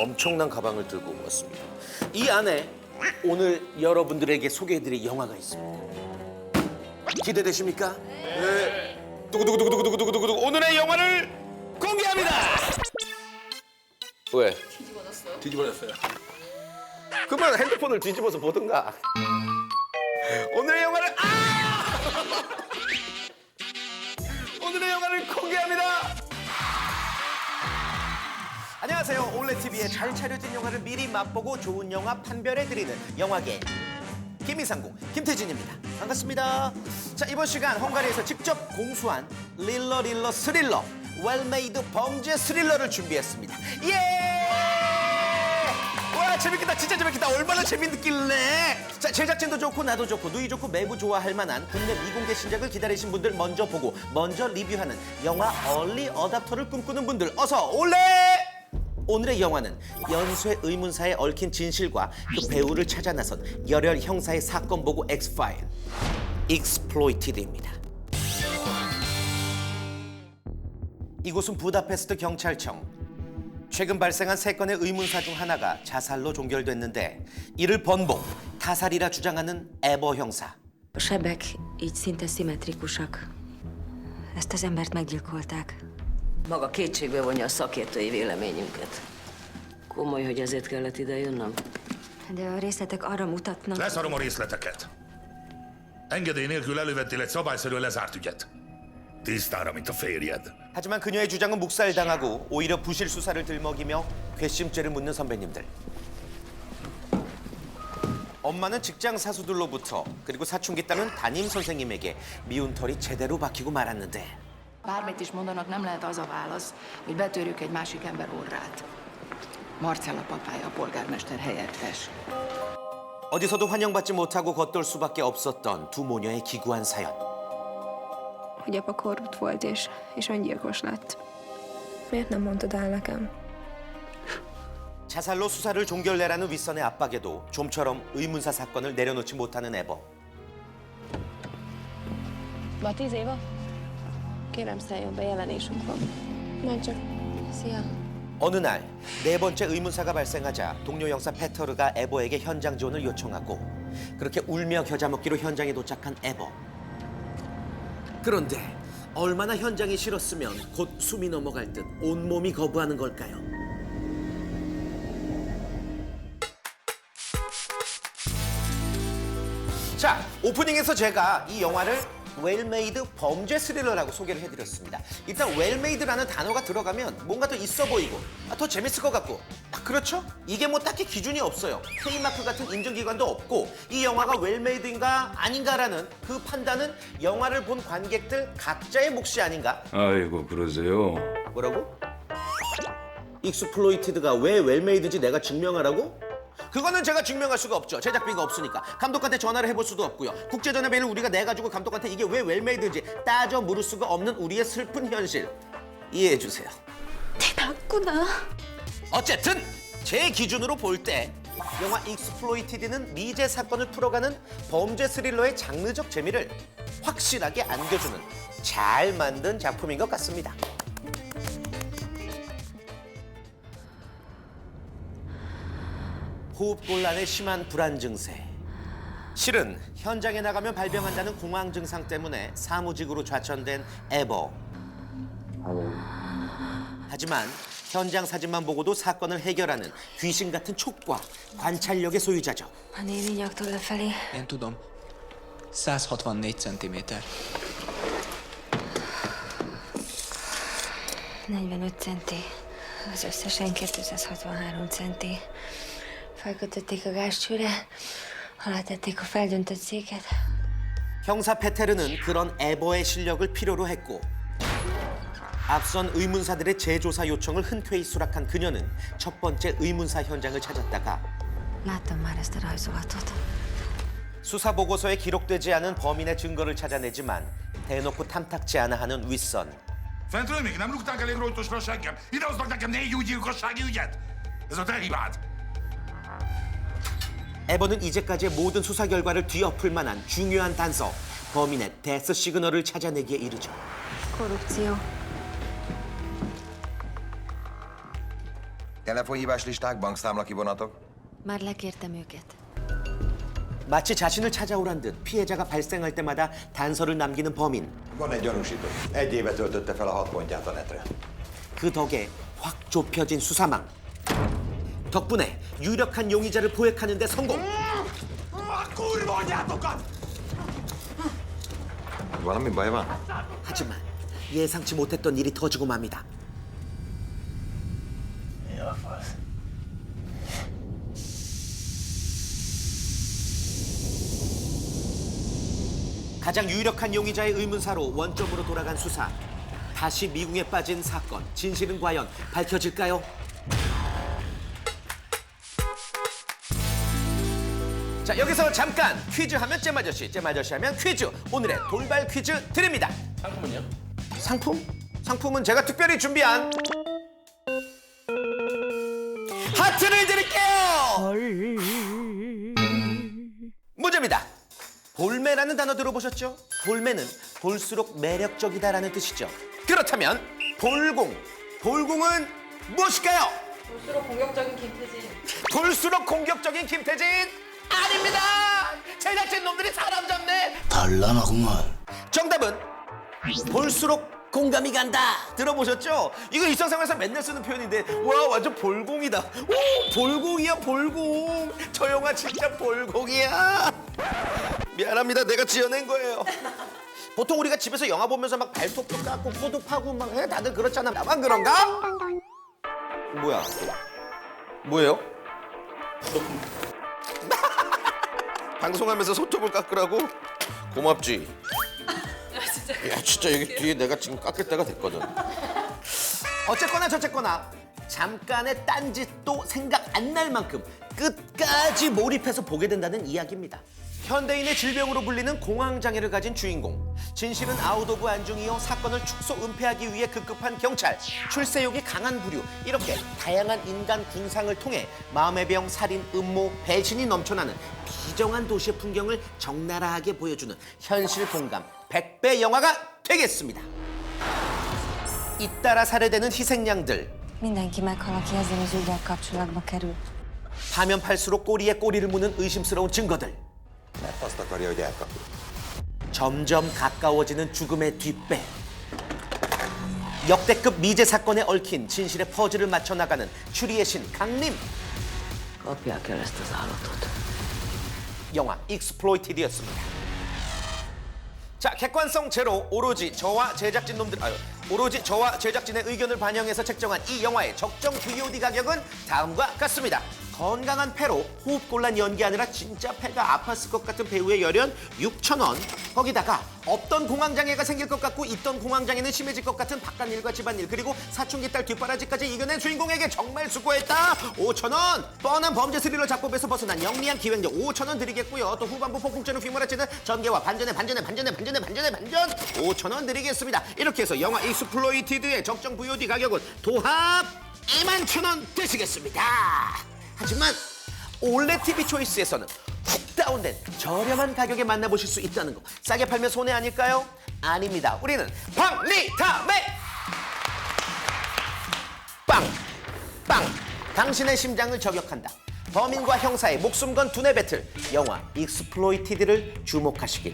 엄청난 가방을 들고 왔습니다. 이 안에 오늘 여러분들에게 소개해드릴 영화가 있습니다. 기대되십니까? 네. 두구두구두구두구두구두구 오늘의 영화를 공개합니다. 왜? 뒤집어졌어요. 그만 핸드폰을 뒤집어서 보든가. 오늘의 영화를 오늘의 영화를 공개합니다. 안녕하세요. 올레TV에 잘 차려진 영화를 미리 맛보고 좋은 영화 판별해드리는 영화계 김이상국, 김태진입니다. 반갑습니다. 자, 이번 시간 헝가리에서 직접 공수한 릴러 스릴러, 웰메이드 범죄 스릴러를 준비했습니다. 예! 와, 재밌겠다. 진짜 재밌겠다. 얼마나 재밌길래. 자, 제작진도 좋고 나도 좋고 누이 좋고 매부 좋아할 만한 국내 미공개 신작을 기다리신 분들 먼저 보고 먼저 리뷰하는 영화 얼리 어답터를 꿈꾸는 분들 어서 올레! 오늘의 영화는 연쇄 의문사에 얽힌 진실과 그 배우를 찾아 나선 열혈 형사의 사건 보고 엑스파일 익스플로이티드입니다. 이곳은 부다페스트 경찰청. 최근 발생한 3건의 의문사 중 하나가 자살로 종결됐는데 이를 번복, 타살이라 주장하는 에버 형사. A sebek így szinte szimmetrikusak. Ezt az embert meggyilkolták. Maga kétségbe vonja a szakértői véleményünket. Komoly, hogy ezért kellett ide jönnöm? De a részletek arra mutatnak... Leszarom a részleteket. Engedély nélkül elővettél egy szabályszerű lezárt ügyet. Tisztára, mint a férjed. 하지만 그녀의 주장은 묵살당하고 오히려 부실 수사를 들먹이며 괘씸죄를 묻는 선배님들. 엄마는 직장 사수들로부터 그리고 사춘기 딸은 담임 선생님에게 미운 털이 제대로 박히고 말았는데 Bármit is mondanak, nem lehet az a válasz, hogy betörjük egy másik ember orrát. Marcella papája a polgármester helyettes. 어디서도 환영받지 못하고 겉돌 수밖에 없었던 두 모녀의 기구한 사연. Hogy apa korrupt volt és öngyilkos lett. Miért nem mondtad el nekem? 자살로 수사를 종결내라는 윗선의 압박에도 좀처럼 의문사 사건을 내려놓지 못하는 에버. Ma 10 éva? Kérem, szálljon be, jelenésünk van. Menj csak. Szia! 어느 날 4번째 의문사가 발생하자 동료 형사 페터르가 에버에게 현장 지원을 요청하고 그렇게 울며 겨자 먹기로 현장에 도착한 에버. 그런데 얼마나 현장이 싫었으면 곧 숨이 넘어갈 듯 온몸이 거부하는 걸까요? 자, 오프닝에서 제가 이 영화를 웰메이드 범죄 스릴러라고 소개를 해드렸습니다. 일단 웰메이드라는 단어가 들어가면 뭔가 더 있어 보이고 더 재밌을 것 같고 그렇죠? 이게 뭐 딱히 기준이 없어요. K마크 같은 인증기관도 없고 이 영화가 웰메이드인가 아닌가라는 그 판단은 영화를 본 관객들 각자의 몫이 아닌가? 아이고 그러세요. 뭐라고? 익스플로이티드가 왜 웰메이드인지 내가 증명하라고? 그거는 제가 증명할 수가 없죠. 제작비가 없으니까. 감독한테 전화를 해볼 수도 없고요. 국제전화비를 우리가 내가지고 감독한테 이게 왜 웰메이드인지 따져 물을 수가 없는 우리의 슬픈 현실. 이해해 주세요. 대단구나. 어쨌든 제 기준으로 볼 때 영화 익스플로이티드는 미제 사건을 풀어가는 범죄 스릴러의 장르적 재미를 확실하게 안겨주는 잘 만든 작품인 것 같습니다. 호흡곤란의 심한 불안 증세. 실은 현장에 나가면 발병한다는 공황 증상 때문에 사무직으로 좌천된 에버. 하지만 현장 사진만 보고도 사건을 해결하는 귀신 같은 촉과 관찰력의 소유자죠. A néni nyaktól lefelé. Én tudom. 164 cm. 45 centi. Az összesen 263 centi. Felkötötték a gázcsőre, alá tették a feldöntött széket. 형사 페테르는 그런 에버의 실력을 필요로 했고 앞선 의문사들의 재조사 요청을 흔쾌히 수락한 그녀는 첫 번째 의문사 현장을 찾았다가 Láttam már ezt a rajzolatot. 수사 보고서에 기록되지 않은 범인의 증거를 찾아내지만 대놓고 탐탁지 않아 하는 윗선. Fentről még nem rúgták elég rojtosra a seggem. Idehoznak nekem 4 új gyilkossági ügyet. Ez a te hibád. 에버는 이제까지의 모든 수사 결과를 뒤엎을 만한 중요한 단서, 범인의 데스 시그널을 찾아내기에 이르죠. Korrupció. Telefonhívás listák, bankszámla kivonatok? Már lekértem őket. 마치 자신을 찾아오란 듯 피해자가 발생할 때마다 단서를 남기는 범인. Van egy gyanúsított. 1 éve töltötte fel a 6 pontját a netre. 그 덕에 확 좁혀진 수사망. 덕분에 유력한 용의자를 포획하는 데 성공. Valami baj van? 하지만 예상치 못했던 일이 터지고 맙니다. 가장 유력한 용의자의 의문사로 원점으로 돌아간 수사. 다시 미궁에 빠진 사건. 진실은 과연 밝혀질까요? 자, 여기서 잠깐 퀴즈 하면 잼아저씨, 잼아저씨 하면 퀴즈. 오늘의 돌발 퀴즈 드립니다. 상품은요? 상품? 상품은 제가 특별히 준비한 하트를 드릴게요. 문제입니다. 볼매라는 단어 들어보셨죠? 볼매는 볼수록 매력적이다라는 뜻이죠. 그렇다면 볼공, 볼공은 무엇일까요? 볼수록 공격적인 김태진. 볼수록 공격적인 김태진? 아닙니다. 제작진 놈들이 사람 잡네. 달라나구만. 정답은 볼수록 공감이 간다. 들어보셨죠? 이거 일상생활에서 맨날 쓰는 표현인데 와 완전 볼공이다. 오 볼공이야 볼공. 저 영화 진짜 볼공이야. 미안합니다. 내가 지어낸 거예요. 보통 우리가 집에서 영화 보면서 막 발톱도 깎고 코도 파고 막 해. 다들 그렇잖아. 나만 그런가? 뭐야? 뭐예요? 방송하면서 손톱을 깎으라고? 고맙지. 야 진짜 여기 뒤에 내가 지금 깎을 때가 됐거든. 어쨌거나 저쨌거나 잠깐의 딴짓도 생각 안 날 만큼 끝까지 몰입해서 보게 된다는 이야기입니다. 현대인의 질병으로 불리는 공황장애를 가진 주인공. 진실은 아웃 오브 안중이요. 사건을 축소 은폐하기 위해 급급한 경찰. 출세욕이 강한 부류. 이렇게 다양한 인간 군상을 통해 마음의 병, 살인, 음모, 배신이 넘쳐나는 비정한 도시의 풍경을 적나라하게 보여주는 현실 공감 100배 영화가 되겠습니다. 잇따라 살해되는 희생양들. Mindenki meghal, aki ezzel az ügyel kapcsolatba kerül. 파면 팔수록 꼬리에 꼬리를 무는 의심스러운 증거들. Mert azt akarja, hogy elkapjuk. 점점 가까워지는 죽음의 뒷배. 역대급 미제 사건에 얽힌 진실의 퍼즐을 맞춰 나가는 추리의 신 강림. Kapják el ezt az állatot. 영화 익스플로이티드였습니다. 자, 객관성 제로. 오로지 저와 제작진의 의견을 반영해서 책정한 이 영화의 적정 VOD 가격은 다음과 같습니다. 건강한 폐로 호흡곤란 연기하느라 진짜 폐가 아팠을 것 같은 배우의 열연 6,000원. 거기다가 없던 공황장애가 생길 것 같고 있던 공황장애는 심해질 것 같은 바깥일과 집안일 그리고 사춘기 딸 뒷바라지까지 이겨낸 주인공에게 정말 수고했다. 5,000원. 뻔한 범죄 스릴러 작법에서 벗어난 영리한 기획력 5,000원 드리겠고요. 또 후반부 폭풍처럼 휘몰아치는 전개와 반전의 반전 5,000원 드리겠습니다. 이렇게 해서 영화 익스플로이티드의 적정 VOD 가격은 도합 21,000원 되시겠습니다. 하지만 올레 TV 초이스에서는 훅 다운된 저렴한 가격에 만나보실 수 있다는 거. 싸게 팔면 손해 아닐까요? 아닙니다. 우리는 박리타매 빵 당신의 심장을 저격한다. 범인과 형사의 목숨 건 두뇌 배틀 영화 익스플로이티드를 주목하시길